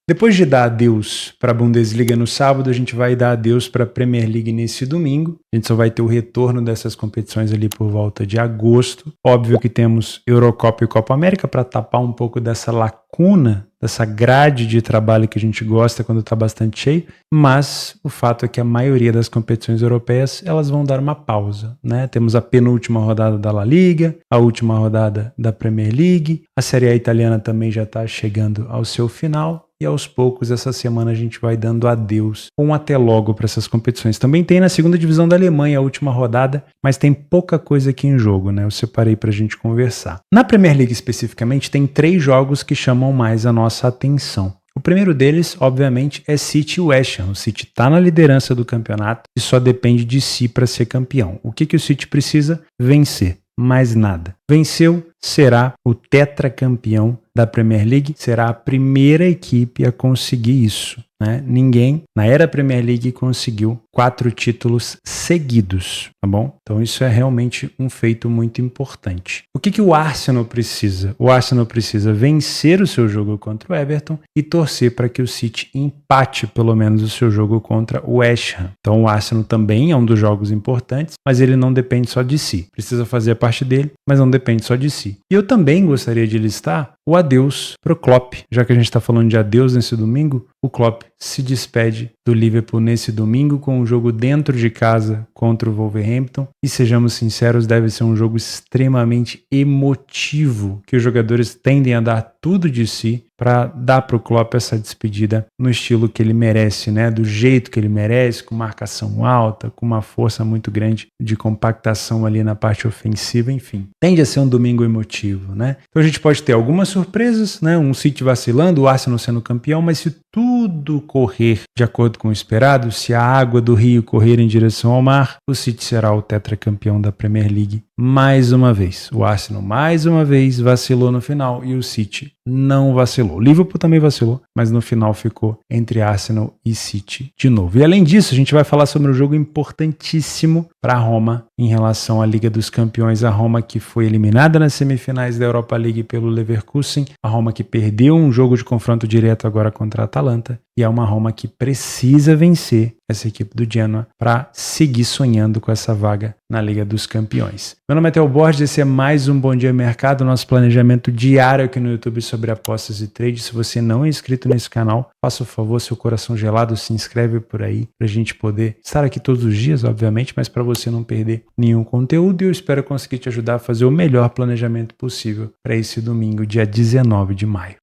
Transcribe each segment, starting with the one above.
Depois de dar adeus para a Bundesliga no sábado, a gente vai dar adeus para a Premier League nesse domingo. A gente só vai ter o retorno dessas competições ali por volta de agosto. Óbvio que temos Eurocopa e Copa América para tapar um pouco dessa lacuna, dessa grade de trabalho que a gente gosta quando está bastante cheio, mas o fato é que a maioria das competições europeias elas vão dar uma pausa, né? Temos a penúltima rodada da La Liga, a última rodada da Premier League, a Série A italiana também já está chegando ao seu final. E aos poucos, essa semana a gente vai dando adeus, um até logo para essas competições. Também tem na segunda divisão da Alemanha a última rodada, mas tem pouca coisa aqui em jogo, né? Eu separei para a gente conversar. Na Premier League especificamente, tem 3 jogos que chamam mais a nossa atenção. O primeiro deles, obviamente, é City e West Ham. O City está na liderança do campeonato e só depende de si para ser campeão. O que o City precisa? Vencer. Mais nada. Venceu, será o tetracampeão da Premier League, será a primeira equipe a conseguir isso, né? Ninguém na era Premier League conseguiu 4 títulos seguidos, tá bom? Então isso é realmente um feito muito importante. O que o Arsenal precisa? O Arsenal precisa vencer o seu jogo contra o Everton e torcer para que o City empate pelo menos o seu jogo contra o West Ham. Então o Arsenal também é um dos jogos importantes, mas ele não depende só de si. Precisa fazer a parte dele, mas não depende só de si. E eu também gostaria de listar o adeus para o Klopp. Já que a gente está falando de adeus nesse domingo, o Klopp se despede do Liverpool nesse domingo com um jogo dentro de casa contra o Wolverhampton. E sejamos sinceros, deve ser um jogo extremamente emotivo, que os jogadores tendem a dar tudo de si para dar para o Klopp essa despedida no estilo que ele merece, né? Do jeito que ele merece, com marcação alta, com uma força muito grande de compactação ali na parte ofensiva, enfim. Tende a ser um domingo emotivo, né? Então a gente pode ter algumas surpresas, né? Um City vacilando, o Arsenal sendo campeão, mas se tudo correr de acordo com o esperado, se a água do rio correr em direção ao mar, o City será o tetracampeão da Premier League mais uma vez. O Arsenal mais uma vez vacilou no final e o City não vacilou. O Liverpool também vacilou, mas no final ficou entre Arsenal e City de novo. E além disso, a gente vai falar sobre um jogo importantíssimo para a Roma em relação à Liga dos Campeões. A Roma que foi eliminada nas semifinais da Europa League pelo Leverkusen, a Roma que perdeu um jogo de confronto direto agora contra a Atalanta, e é uma Roma que precisa vencer essa equipe do Genoa para seguir sonhando com essa vaga na Liga dos Campeões. Meu nome é Theo Borges, esse é mais um Bom Dia Mercado, nosso planejamento diário aqui no YouTube sobre apostas e trade. Se você não é inscrito nesse canal, faça o favor, seu coração gelado, se inscreve por aí para a gente poder estar aqui todos os dias, obviamente, mas para você não perder nenhum conteúdo, e eu espero conseguir te ajudar a fazer o melhor planejamento possível para esse domingo, dia 19 de maio.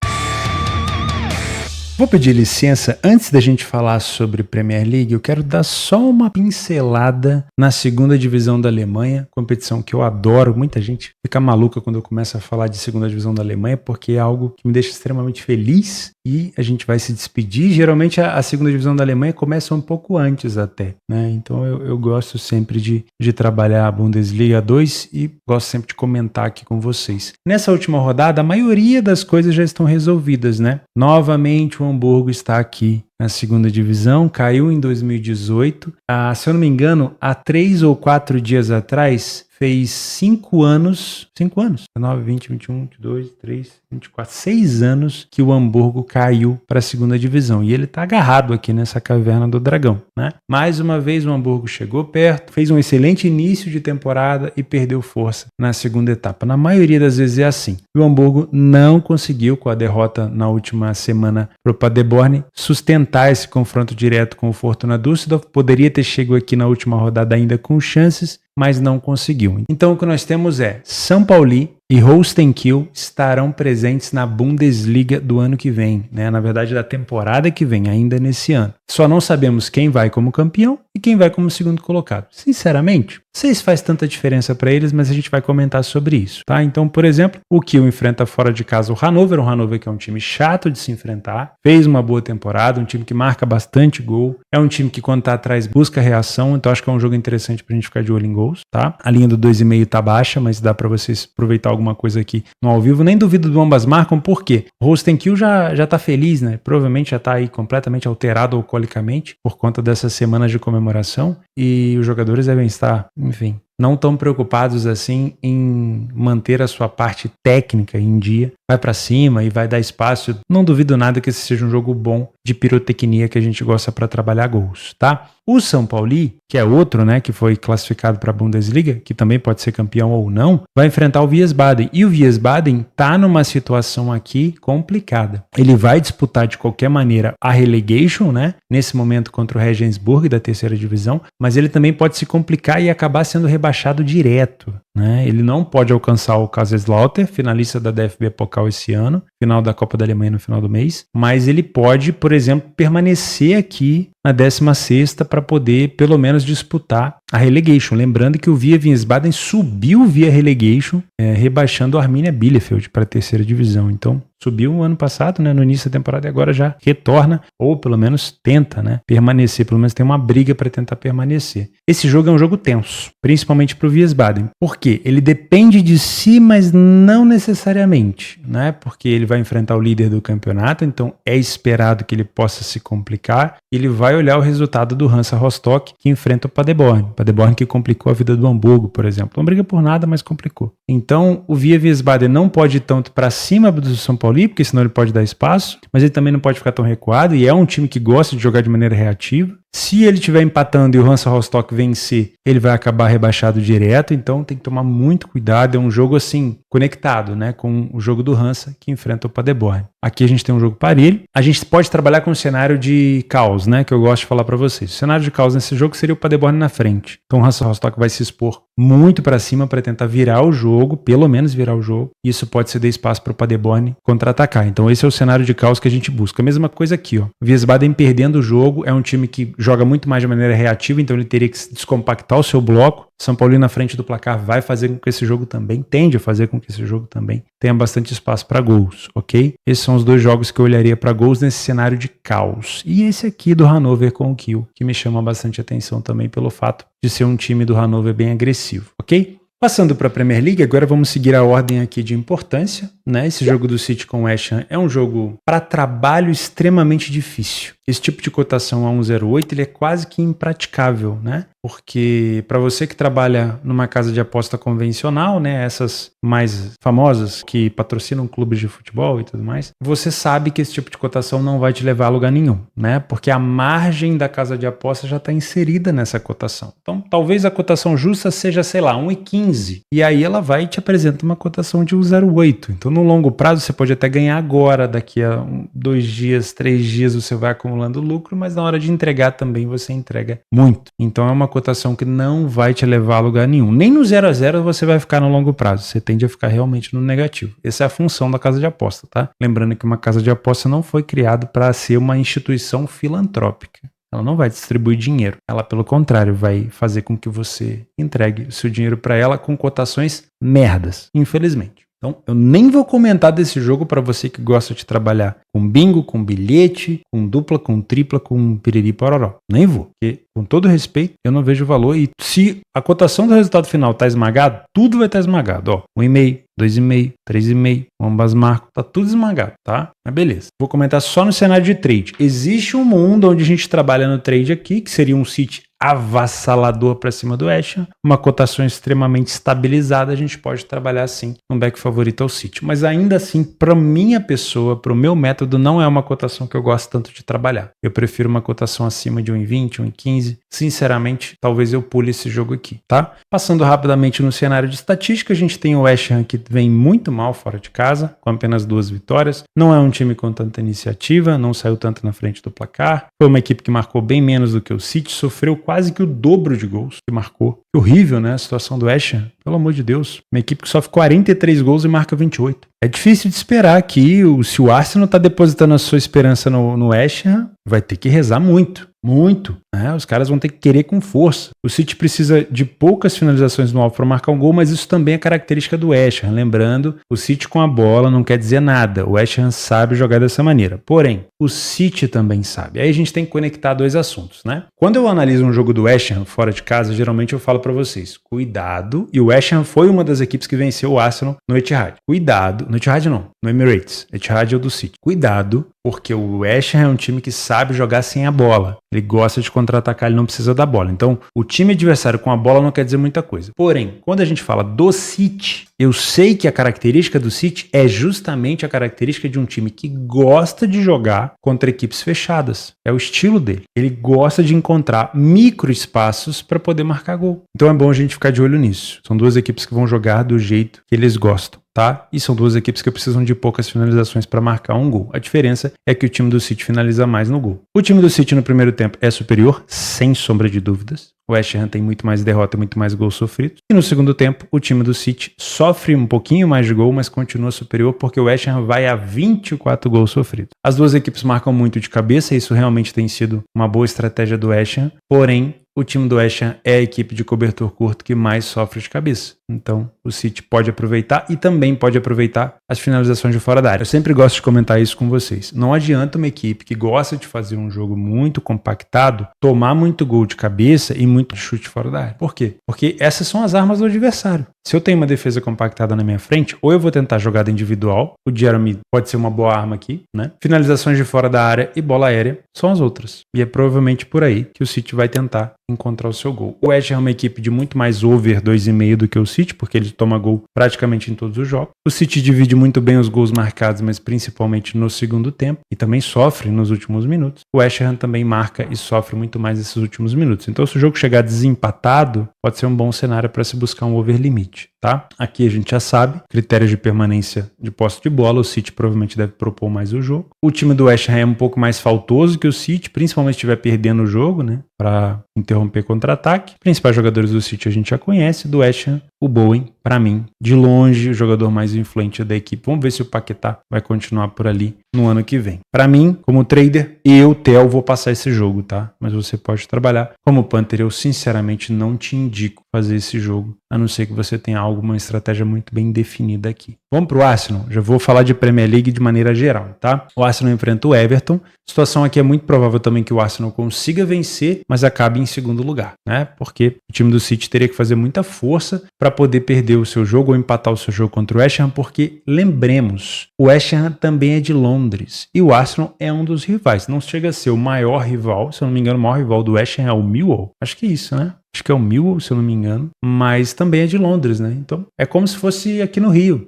Vou pedir licença, antes da gente falar sobre Premier League, eu quero dar só uma pincelada na segunda divisão da Alemanha, competição que eu adoro. Muita gente fica maluca quando eu começo a falar de segunda divisão da Alemanha, porque é algo que me deixa extremamente feliz e a gente vai se despedir. Geralmente a segunda divisão da Alemanha começa um pouco antes até, né? Então eu gosto sempre de trabalhar a Bundesliga 2 e gosto sempre de comentar aqui com vocês. Nessa última rodada, a maioria das coisas já estão resolvidas, né? Novamente o Hamburgo está aqui na segunda divisão, caiu em 2018. Se eu não me engano, há 3 ou 4 dias atrás, fez 5 anos, 19, 20, 21, 22, 23, 24, 6 anos que o Hamburgo caiu para a segunda divisão. E ele está agarrado aqui nessa caverna do dragão, né? Mais uma vez o Hamburgo chegou perto, fez um excelente início de temporada e perdeu força na segunda etapa. Na maioria das vezes é assim. E o Hamburgo não conseguiu, com a derrota na última semana para o Paderborn, sustentar esse confronto direto com o Fortuna Düsseldorf. Poderia ter chegado aqui na última rodada ainda com chances, mas não conseguiu. Então o que nós temos é São Paulo e Holstein Kiel estarão presentes na Bundesliga do ano que vem, né? Na verdade, da temporada que vem, ainda nesse ano. Só não sabemos quem vai como campeão e quem vai como segundo colocado. Sinceramente, não sei se faz tanta diferença para eles, mas a gente vai comentar sobre isso, tá? Então, por exemplo, o Kiel enfrenta fora de casa o Hannover que é um time chato de se enfrentar, fez uma boa temporada, um time que marca bastante gol, é um time que quando tá atrás busca reação, então acho que é um jogo interessante pra gente ficar de olho em gols, tá? A linha do 2,5 tá baixa, mas dá pra vocês aproveitar alguma coisa aqui no ao vivo. Nem duvido do ambas marcam, por quê? O Holstein Kiel já tá feliz, né? Provavelmente já tá aí completamente alterado alcoolicamente por conta dessas semanas de comemoração, e os jogadores devem estar, enfim, não tão preocupados assim em manter a sua parte técnica em dia vai pra cima e vai dar espaço. Não duvido nada que esse seja um jogo bom de pirotecnia que a gente gosta para trabalhar gols, tá? O São Paulo, que é outro, né, que foi classificado para a Bundesliga, que também pode ser campeão ou não, vai enfrentar o Wiesbaden. E o Wiesbaden tá numa situação aqui complicada. Ele vai disputar de qualquer maneira a relegation, né, nesse momento contra o Regensburg da terceira divisão, mas ele também pode se complicar e acabar sendo rebaixado direto, né? Ele não pode alcançar o Kaiserslautern, finalista da DFB Pokal esse ano, final da Copa da Alemanha no final do mês, mas ele pode, por exemplo, permanecer aqui na 16ª para poder pelo menos disputar a relegation. Lembrando que o Via Wiesbaden subiu via relegation, rebaixando o Arminia Bielefeld para a terceira divisão. Então subiu o ano passado, né, no início da temporada, e agora já retorna, ou pelo menos tenta, né, permanecer, pelo menos tem uma briga para tentar permanecer. Esse jogo é um jogo tenso, principalmente para o Wiesbaden. Por quê? Ele depende de si, mas não necessariamente, né, porque ele vai enfrentar o líder do campeonato, então é esperado que ele possa se complicar. Ele vai olhar o resultado do Hansa Rostock, que enfrenta o Paderborn. Paderborn que complicou a vida do Hamburgo, por exemplo. Não briga por nada, mas complicou. Então, o Via Wiesbaden não pode ir tanto para cima do São Paulo, porque senão ele pode dar espaço, mas ele também não pode ficar tão recuado, e é um time que gosta de jogar de maneira reativa. Se ele estiver empatando e o Hansa Rostock vencer, ele vai acabar rebaixado direto, então tem que tomar muito cuidado. É um jogo assim, conectado, né, com o jogo do Hansa, que enfrenta o Paderborn. Aqui a gente tem um jogo parelho. A gente pode trabalhar com um cenário de caos, né, que eu gosto de falar para vocês. O cenário de caos nesse jogo seria o Paderborn na frente. Então o Hansa Rostock vai se expor muito para cima para tentar virar o jogo, pelo menos virar o jogo. Isso pode ceder espaço para o Paderborn contra-atacar. Então esse é o cenário de caos que a gente busca. A mesma coisa aqui, ó. O Wiesbaden perdendo o jogo, é um time que joga muito mais de maneira reativa, então ele teria que descompactar o seu bloco. São Paulo na frente do placar vai fazer com que esse jogo também, tende a fazer com que esse jogo também tenha bastante espaço para gols, ok? Esses são os dois jogos que eu olharia para gols nesse cenário de caos. E esse aqui do Hannover com o Kiel, que me chama bastante atenção também pelo fato de ser um time do Hannover bem agressivo, ok? Passando para a Premier League, agora vamos seguir a ordem aqui de importância, né? Esse jogo do City com o West Ham é um jogo para trabalho extremamente difícil. Esse tipo de cotação a 1,08 ele é quase que impraticável, né? Porque para você que trabalha numa casa de aposta convencional, né, essas mais famosas que patrocinam clubes de futebol e tudo mais, você sabe que esse tipo de cotação não vai te levar a lugar nenhum, né? Porque a margem da casa de aposta já está inserida nessa cotação. Então, talvez a cotação justa seja, sei lá, 1,15. E aí ela vai e te apresenta uma cotação de 1,08. Então, no longo prazo, você pode até ganhar agora, daqui a 2 dias, 3 dias você vai acumulando lucro, mas na hora de entregar também você entrega muito. Então, é uma cotação que não vai te levar a lugar nenhum. Nem no 0-0 você vai ficar no longo prazo. Você tende a ficar realmente no negativo. Essa é a função da casa de aposta, tá? Lembrando que uma casa de aposta não foi criada para ser uma instituição filantrópica. Ela não vai distribuir dinheiro. Ela, pelo contrário, vai fazer com que você entregue o seu dinheiro para ela com cotações merdas, infelizmente. Então, eu nem vou comentar desse jogo para você que gosta de trabalhar com bingo, com bilhete, com dupla, com tripla, com piriri pororó. Nem vou, porque, com todo respeito, eu não vejo valor. E se a cotação do resultado final está esmagado, tudo vai estar esmagado. Ó, 1,5, 2,5, 3,5, ambas marcas, tá tudo esmagado, tá? Mas beleza. Vou comentar só no cenário de trade. Existe um mundo onde a gente trabalha no trade aqui, que seria um City avassalador para cima do West Ham, uma cotação extremamente estabilizada, a gente pode trabalhar assim, um back favorito ao City. Mas ainda assim, para minha pessoa, para o meu método, não é uma cotação que eu gosto tanto de trabalhar. Eu prefiro uma cotação acima de 1,20, 1,15. Sinceramente, talvez eu pule esse jogo aqui, tá? Passando rapidamente no cenário de estatística, a gente tem o West Ham que vem muito mal fora de casa, com apenas 2 vitórias. Não é um time com tanta iniciativa, não saiu tanto na frente do placar. Foi uma equipe que marcou bem menos do que o City, sofreu quase que o dobro de gols que marcou. Horrível, né? A situação do West Ham. Pelo amor de Deus. Uma equipe que sofre 43 gols e marca 28. É difícil de esperar que se o Arsenal está depositando a sua esperança no West Ham, vai ter que rezar muito. Muito. Né? Os caras vão ter que querer com força. O City precisa de poucas finalizações no alvo para marcar um gol, mas isso também é característica do West Ham. Lembrando, o City com a bola não quer dizer nada. O West Ham sabe jogar dessa maneira. Porém, o City também sabe. Aí a gente tem que conectar dois assuntos, né? Quando eu analiso um jogo do West Ham fora de casa, geralmente eu falo para vocês, cuidado. E o West Ham foi uma das equipes que venceu o Arsenal no Etihad. Cuidado. No Etihad não, no Emirates. Etihad é o do City. Cuidado, porque o West Ham é um time que sabe jogar sem a bola. Ele gosta de contra-atacar, ele não precisa da bola. Então, o time adversário com a bola não quer dizer muita coisa. Porém, quando a gente fala do City, eu sei que a característica do City é justamente a característica de um time que gosta de jogar contra equipes fechadas. É o estilo dele. Ele gosta de encontrar micro espaços para poder marcar gol. Então é bom a gente ficar de olho nisso. São duas equipes que vão jogar do jeito que eles gostam, tá? E são duas equipes que precisam de poucas finalizações para marcar um gol. A diferença é que o time do City finaliza mais no gol. O time do City no primeiro tempo é superior, sem sombra de dúvidas. O West Ham tem muito mais derrota e muito mais gols sofridos. E no segundo tempo, o time do City sofre um pouquinho mais de gol, mas continua superior porque o West Ham vai a 24 gols sofridos. As duas equipes marcam muito de cabeça e isso realmente tem sido uma boa estratégia do West Ham. Porém, o time do West Ham é a equipe de cobertor curto que mais sofre de cabeça. Então, o City pode aproveitar e também pode aproveitar as finalizações de fora da área. Eu sempre gosto de comentar isso com vocês. Não adianta uma equipe que gosta de fazer um jogo muito compactado tomar muito gol de cabeça e muito chute fora da área. Por quê? Porque essas são as armas do adversário. Se eu tenho uma defesa compactada na minha frente, ou eu vou tentar jogada individual, o Jeremy pode ser uma boa arma aqui, né? Finalizações de fora da área e bola aérea são as outras. E é provavelmente por aí que o City vai tentar encontrar o seu gol. O West Ham é uma equipe de muito mais over 2,5 do que o City, porque ele toma gol praticamente em todos os jogos. O City divide muito bem os gols marcados, mas principalmente no segundo tempo, e também sofre nos últimos minutos. O West Ham também marca e sofre muito mais nesses últimos minutos. Então, se o jogo chegar desempatado, pode ser um bom cenário para se buscar um over limite, tá? Aqui a gente já sabe, critérios de permanência de posse de bola, o City provavelmente deve propor mais o jogo. O time do West Ham é um pouco mais faltoso que o City, principalmente se estiver perdendo o jogo, né? Para interromper contra-ataque. Principais jogadores do City a gente já conhece, do West Ham, o Bowen, para mim, de longe, o jogador mais influente da equipe. Vamos ver se o Paquetá vai continuar por ali no ano que vem. Para mim, como trader, eu, Theo, vou passar esse jogo, tá? Mas você pode trabalhar. Como Panther, eu sinceramente não te indico fazer esse jogo, a não ser que você tenha alguma estratégia muito bem definida aqui. Vamos pro Arsenal? Já vou falar de Premier League de maneira geral, tá? O Arsenal enfrenta o Everton. A situação aqui é muito provável também que o Arsenal consiga vencer, mas acabe em segundo lugar, né? Porque o time do City teria que fazer muita força para poder perder o seu jogo ou empatar o seu jogo contra o West Ham, porque, lembremos, o West Ham também é de Londres e o Arsenal é um dos rivais. Não chega a ser o maior rival, se eu não me engano, o maior rival do West Ham é o Millwall. Acho que é isso, né? Acho que é o Millwall, se eu não me engano, mas também é de Londres, né? Então, é como se fosse aqui no Rio.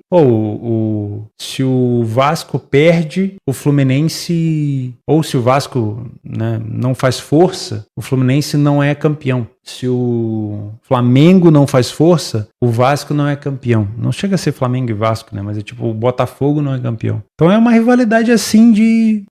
Se o Vasco perde, o Fluminense... Ou se o Vasco, né, não faz força, o Fluminense não é campeão. Se o Flamengo não faz força, o Vasco não é campeão. Não chega a ser Flamengo e Vasco, né? Mas é tipo, o Botafogo não é campeão. Então é uma rivalidade assim de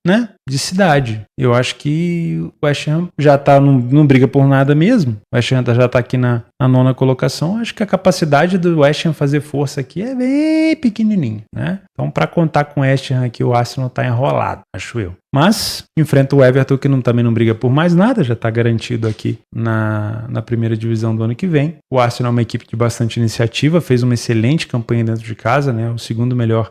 cidade. Eu acho que o West Ham já tá, não briga por nada mesmo. O West Ham já tá aqui na nona colocação. Acho que a capacidade do West Ham fazer força aqui é bem pequenininha, né? Então, para contar com o West Ham aqui, o Arsenal tá enrolado, acho eu. Mas enfrenta o Everton, que também não briga por mais nada, já está garantido aqui na primeira divisão do ano que vem. O Arsenal é uma equipe de bastante iniciativa, fez uma excelente campanha dentro de casa, né? O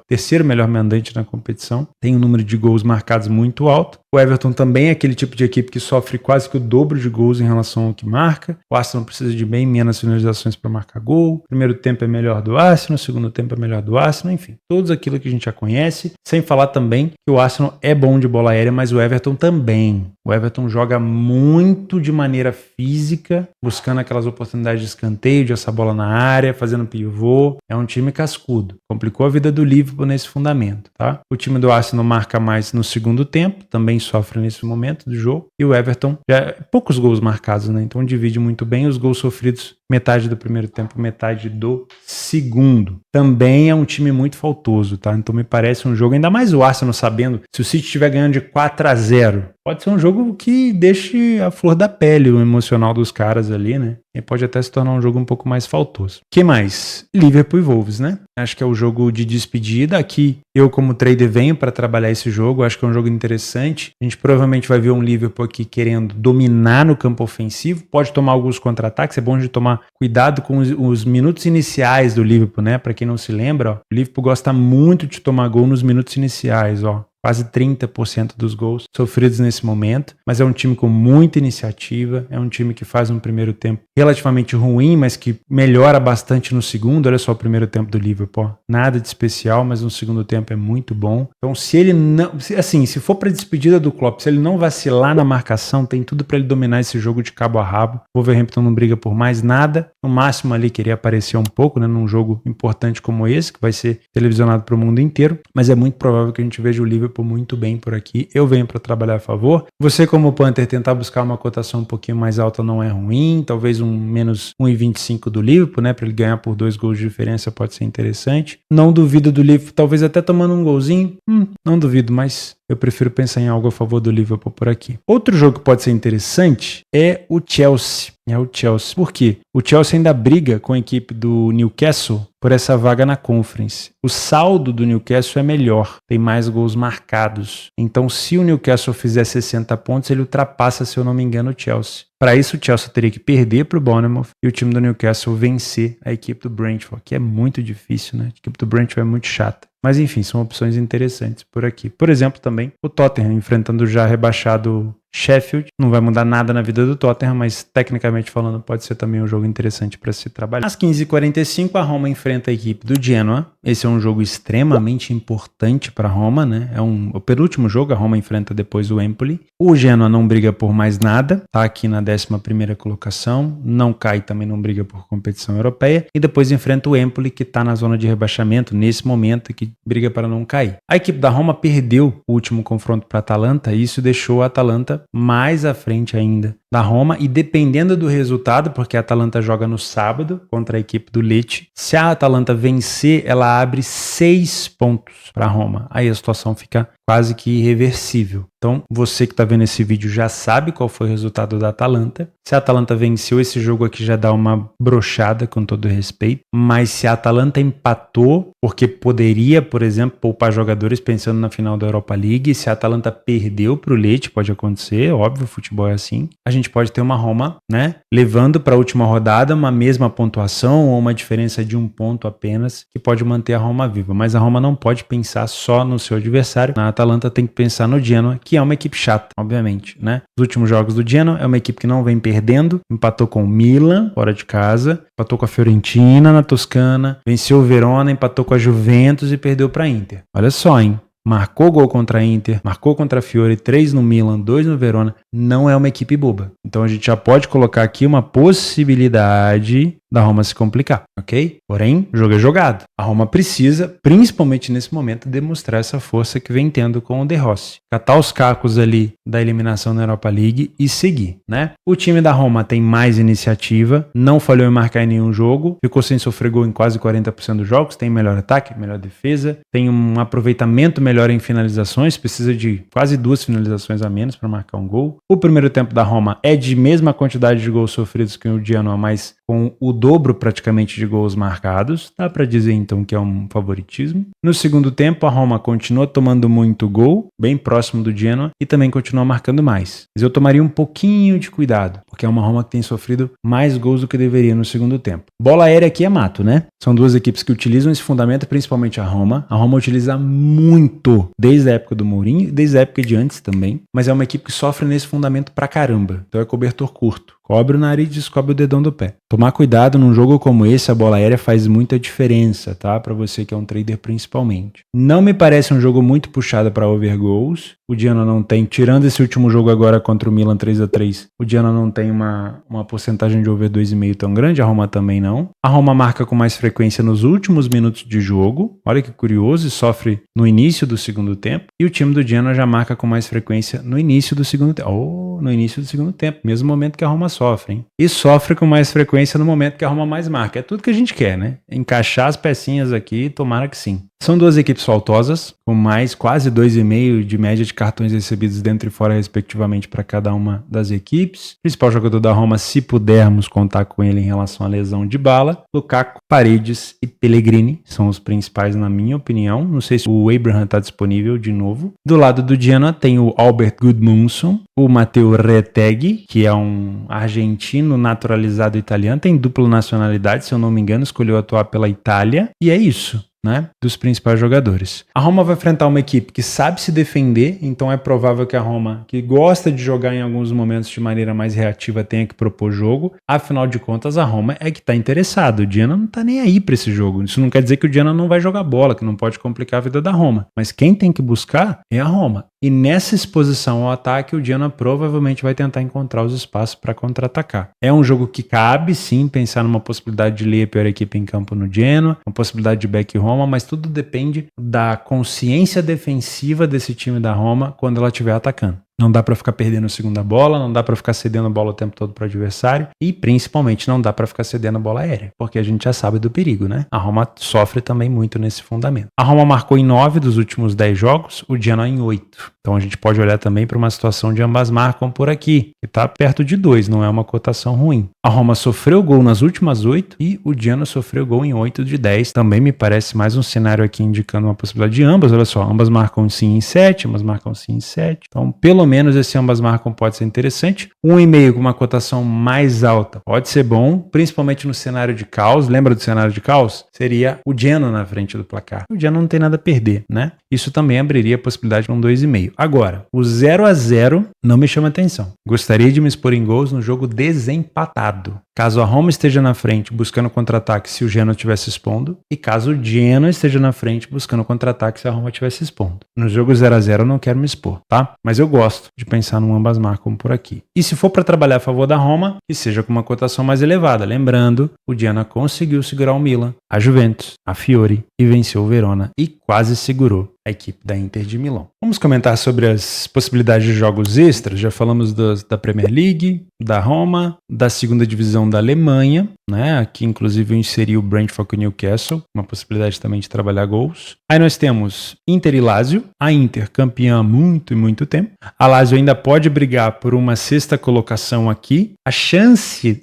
terceiro melhor mandante na competição. Tem um número de gols marcados muito alto. O Everton também é aquele tipo de equipe que sofre quase que o dobro de gols em relação ao que marca. O Arsenal precisa de bem menos finalizações para marcar gol. O primeiro tempo é melhor do Arsenal, o segundo tempo é melhor do Arsenal, enfim. Todos aquilo que a gente já conhece. Sem falar também que o Arsenal é bom de bola aérea, mas o Everton também. O Everton joga muito de maneira física, buscando aquelas oportunidades de escanteio, de essa bola na área, fazendo pivô. É um time cascudo. Complicou a vida do Liverpool nesse fundamento, tá? O time do Arsenal marca mais no segundo tempo, também sofre nesse momento do jogo. E o Everton, já poucos gols marcados, né? Então divide muito bem os gols sofridos, metade do primeiro tempo, metade do segundo. Também é um time muito faltoso, tá? Então me parece um jogo, ainda mais o Arsenal sabendo, se o City estiver ganhando de 4-0, pode ser um jogo que deixe a flor da pele o emocional dos caras ali, né? E pode até se tornar um jogo um pouco mais faltoso. O que mais? Liverpool e Wolves, né? Acho que é o jogo de despedida. Aqui, eu como trader venho para trabalhar esse jogo. Acho que é um jogo interessante. A gente provavelmente vai ver um Liverpool aqui querendo dominar no campo ofensivo. Pode tomar alguns contra-ataques. É bom de tomar cuidado com os minutos iniciais do Liverpool, né? Para quem não se lembra, ó, o Liverpool gosta muito de tomar gol nos minutos iniciais, ó. quase 30% dos gols sofridos nesse momento, mas é um time com muita iniciativa, é um time que faz um primeiro tempo relativamente ruim, mas que melhora bastante no segundo. Olha só o primeiro tempo do Liverpool, nada de especial, mas no segundo tempo é muito bom. Então se ele não, assim, se for para despedida do Klopp, se ele não vacilar na marcação, tem tudo para ele dominar esse jogo de cabo a rabo. O Wolverhampton não briga por mais nada, no máximo ali queria aparecer um pouco, né, num jogo importante como esse, que vai ser televisionado para o mundo inteiro, mas é muito provável que a gente veja o Liverpool muito bem por aqui. Eu venho para trabalhar a favor. Você, como Panther, tentar buscar uma cotação um pouquinho mais alta não é ruim, talvez um menos 1,25 do Liverpool, né, para ele ganhar por 2 gols de diferença pode ser interessante. Não duvido do Liverpool, talvez até tomando um golzinho, não duvido, mas eu prefiro pensar em algo a favor do Liverpool por aqui. Outro jogo que pode ser interessante é o Chelsea. Por quê? O Chelsea ainda briga com a equipe do Newcastle por essa vaga na Conference. O saldo do Newcastle é melhor, tem mais gols marcados. Então, se o Newcastle fizer 60 pontos, ele ultrapassa, se eu não me engano, o Chelsea. Para isso, o Chelsea teria que perder para o Bournemouth e o time do Newcastle vencer a equipe do Brentford, que é muito difícil, né? A equipe do Brentford é muito chata. Mas enfim, são opções interessantes por aqui. Por exemplo, também o Tottenham enfrentando o já rebaixado Sheffield. Não vai mudar nada na vida do Tottenham, mas tecnicamente falando pode ser também um jogo interessante para se trabalhar. Às 15h45 a Roma enfrenta a equipe do Genoa. Esse é um jogo extremamente importante para a Roma, né? É o penúltimo jogo, a Roma enfrenta depois o Empoli. O Genoa não briga por mais nada, tá aqui na 11ª colocação, não cai, também não briga por competição europeia, e depois enfrenta o Empoli, que está na zona de rebaixamento nesse momento, que briga para não cair. A equipe da Roma perdeu o último confronto para a Atalanta, e isso deixou a Atalanta mais à frente ainda da Roma, e dependendo do resultado, porque a Atalanta joga no sábado contra a equipe do Lecce, se a Atalanta vencer, ela abre 6 pontos para a Roma. Aí a situação fica quase que irreversível. Então, você que está vendo esse vídeo já sabe qual foi o resultado da Atalanta. Se a Atalanta venceu, esse jogo aqui já dá uma brochada, com todo respeito. Mas se a Atalanta empatou, porque poderia, por exemplo, poupar jogadores pensando na final da Europa League, se a Atalanta perdeu para o Lecce, pode acontecer, óbvio, o futebol é assim, a gente pode ter uma Roma, né, levando para a última rodada uma mesma pontuação ou uma diferença de 1 ponto apenas, que pode manter a Roma viva. Mas a Roma não pode pensar só no seu adversário. A Atalanta tem que pensar no Genoa, que é uma equipe chata, obviamente, né? Os últimos jogos do Genoa é uma equipe que não vem perdendo, empatou com o Milan, fora de casa, empatou com a Fiorentina na Toscana, venceu o Verona, empatou com a Juventus e perdeu para a Inter. Olha só, hein? Marcou gol contra a Inter, marcou contra a Fiore, 3 no Milan, 2 no Verona. Não é uma equipe boba. Então a gente já pode colocar aqui uma possibilidade da Roma se complicar, ok? Porém, o jogo é jogado. A Roma precisa, principalmente nesse momento, demonstrar essa força que vem tendo com o De Rossi. Catar os cacos ali da eliminação na Europa League e seguir, né? O time da Roma tem mais iniciativa, não falhou em marcar em nenhum jogo, ficou sem sofrer gol em quase 40% dos jogos, tem melhor ataque, melhor defesa, tem um aproveitamento melhor em finalizações, precisa de quase 2 finalizações a menos para marcar um gol. O primeiro tempo da Roma é de mesma quantidade de gols sofridos que o Genoa, mas com o dobro praticamente de gols marcados. Dá para dizer então que é um favoritismo. No segundo tempo, a Roma continua tomando muito gol, bem próximo do Genoa, e também continua marcando mais. Mas eu tomaria um pouquinho de cuidado, porque é uma Roma que tem sofrido mais gols do que deveria no segundo tempo. Bola aérea aqui é mato, né? São duas equipes que utilizam esse fundamento, principalmente a Roma. A Roma utiliza muito, desde a época do Mourinho, desde a época de antes também, mas é uma equipe que sofre nesse fundamento pra caramba. Então é cobertor curto. Cobre o nariz e descobre o dedão do pé. Tomar cuidado num jogo como esse, a bola aérea faz muita diferença, tá? Para você que é um trader principalmente. Não me parece um jogo muito puxado para over goals. O Genoa não tem, tirando esse último jogo agora contra o Milan 3-3, o Genoa não tem uma porcentagem de over 2,5 tão grande, a Roma também não. A Roma marca com mais frequência nos últimos minutos de jogo, olha que curioso, e sofre no início do segundo tempo. E o time do Genoa já marca com mais frequência no início do segundo tempo. No início do segundo tempo, mesmo momento que a Roma sofre, hein? E sofre com mais frequência no momento que a Roma mais marca. É tudo que a gente quer, né? Encaixar as pecinhas aqui, tomara que sim. São duas equipes faltosas, com mais quase 2,5 de média de cartões recebidos dentro e fora, respectivamente, para cada uma das equipes. O principal jogador da Roma, se pudermos contar com ele em relação à lesão de Bala, Lukaku, Paredes e Pellegrini são os principais, na minha opinião. Não sei se o Abraham está disponível de novo. Do lado do Genoa tem o Albert Gudmundsson, o Matteo Retegui, que é um argentino naturalizado italiano, tem dupla nacionalidade, se eu não me engano, escolheu atuar pela Itália. E é isso. né, dos principais jogadores. A Roma vai enfrentar uma equipe que sabe se defender, então é provável que a Roma, que gosta de jogar em alguns momentos de maneira mais reativa, tenha que propor jogo. Afinal de contas, a Roma é que está interessado. O Genoa não está nem aí para esse jogo. Isso não quer dizer que o Genoa não vai jogar bola, que não pode complicar a vida da Roma. Mas quem tem que buscar é a Roma. E nessa exposição ao ataque, o Genoa provavelmente vai tentar encontrar os espaços para contra-atacar. É um jogo que cabe, sim, pensar numa possibilidade de ler a pior equipe em campo no Genoa, uma possibilidade de back Roma, mas tudo depende da consciência defensiva desse time da Roma quando ela estiver atacando. Não dá para ficar perdendo a segunda bola, não dá para ficar cedendo a bola o tempo todo para o adversário e, principalmente, não dá para ficar cedendo a bola aérea, porque a gente já sabe do perigo, né? A Roma sofre também muito nesse fundamento. A Roma marcou em 9 dos últimos 10 jogos, o Genoa em 8. Então a gente pode olhar também para uma situação de ambas marcam por aqui, que está perto de 2, não é uma cotação ruim. A Roma sofreu gol nas últimas 8 e o Genoa sofreu gol em 8 de 10. Também me parece mais um cenário aqui indicando uma possibilidade de ambas. Olha só, ambas marcam sim em 7, ambas marcam sim em 7. Então, pelo menos esse ambas marcam pode ser interessante. 1,5 com uma cotação mais alta pode ser bom, principalmente no cenário de caos. Lembra do cenário de caos? Seria o Genoa na frente do placar. O Genoa não tem nada a perder, né? Isso também abriria a possibilidade de um 2,5. Agora, o 0-0 não me chama atenção. Gostaria de me expor em gols no jogo desempatado. Caso a Roma esteja na frente buscando contra-ataque se o Genoa estivesse expondo, e caso o Genoa esteja na frente buscando contra-ataque se a Roma estivesse expondo. No jogo 0-0 eu não quero me expor, tá? Mas eu gosto de pensar num ambas marcam por aqui. E se for para trabalhar a favor da Roma, que seja com uma cotação mais elevada. Lembrando, o Genoa conseguiu segurar o Milan, a Juventus, a Fiore e venceu o Verona e quase segurou a equipe da Inter de Milão. Vamos comentar sobre as possibilidades de jogos extras. Já falamos da Premier League, da Roma, da segunda divisão da Alemanha, né? Aqui inclusive eu inseri o Brentford com o Newcastle, uma possibilidade também de trabalhar gols. Aí nós temos Inter e Lazio, a Inter campeã há muito e muito tempo. A Lazio ainda pode brigar por uma sexta colocação aqui. A chance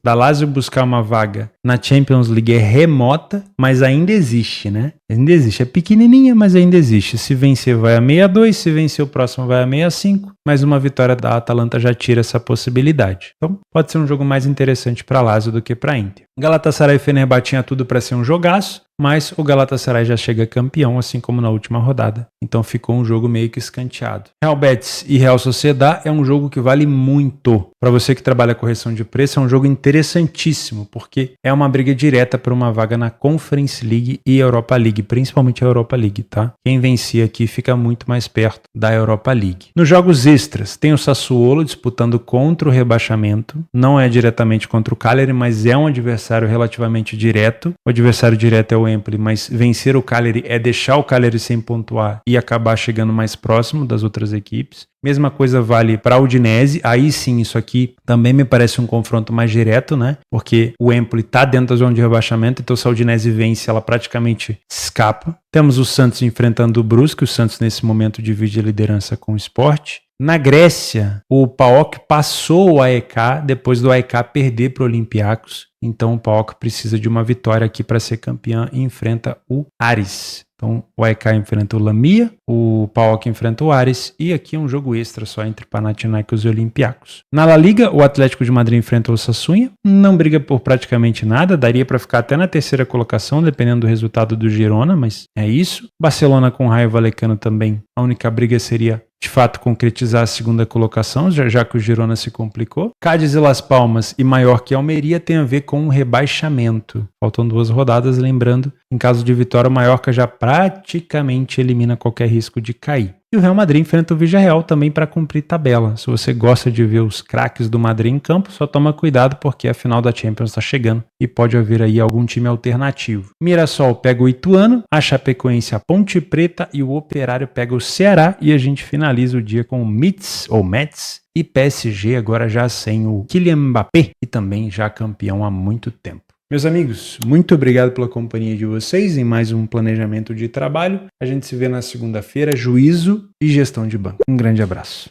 da Lazio buscar uma vaga na Champions League é remota, mas ainda existe, né? Ainda existe. É pequenininha, mas ainda existe. Se vencer vai a 62, se vencer o próximo vai a 65, mas uma vitória da Atalanta já tira essa possibilidade. Então pode ser um jogo mais interessante para a Lazio do que para a Inter. Galatasaray e Fenerbahçe tinha tudo para ser um jogaço, mas o Galatasaray já chega campeão, assim como na última rodada. Então ficou um jogo meio que escanteado. Real Betis e Real Sociedad é um jogo que vale muito. Para você que trabalha correção de preço, é um jogo interessantíssimo, porque é uma briga direta por uma vaga na Conference League e Europa League, principalmente a Europa League, tá? Quem vencer aqui fica muito mais perto da Europa League. Nos jogos extras, tem o Sassuolo disputando contra o rebaixamento. Não é diretamente contra o Cagliari, mas é um adversário relativamente direto. O adversário direto é o Empoli, mas vencer o Cagliari é deixar o Cagliari sem pontuar e acabar chegando mais próximo das outras equipes. Mesma coisa vale para a Udinese. Aí sim, isso aqui também me parece um confronto mais direto, né? Porque o Empoli está dentro da zona de rebaixamento, então se a Udinese vence, ela praticamente escapa. Temos o Santos enfrentando o Brusque. O Santos nesse momento divide a liderança com o Sport. Na Grécia, o PAOK passou o AEK depois do AEK perder para o Olympiacos. Então o PAOK precisa de uma vitória aqui para ser campeão e enfrenta o Aris. Então o AEK enfrenta o Lamia, o PAOK enfrenta o Aris e aqui é um jogo extra só entre Panathinaikos e Olympiacos. Na La Liga, o Atlético de Madrid enfrenta o Osasuna, não briga por praticamente nada, daria para ficar até na terceira colocação, dependendo do resultado do Girona, mas é isso. Barcelona com Rayo Vallecano também, a única briga seria de fato concretizar a segunda colocação, já que o Girona se complicou. Cádiz e Las Palmas e Mallorca e Almeria tem a ver com um rebaixamento. Faltam 2 rodadas, lembrando, em caso de vitória, o Mallorca já praticamente elimina qualquer risco de cair. E o Real Madrid enfrenta o Villarreal também para cumprir tabela. Se você gosta de ver os craques do Madrid em campo, só toma cuidado porque a final da Champions está chegando e pode haver aí algum time alternativo. Mirassol pega o Ituano, a Chapecoense a Ponte Preta e o Operário pega o Ceará e a gente finaliza o dia com o Metz e PSG agora já sem o Kylian Mbappé e também já campeão há muito tempo. Meus amigos, muito obrigado pela companhia de vocês em mais um planejamento de trabalho. A gente se vê na segunda-feira, juízo e gestão de banco. Um grande abraço.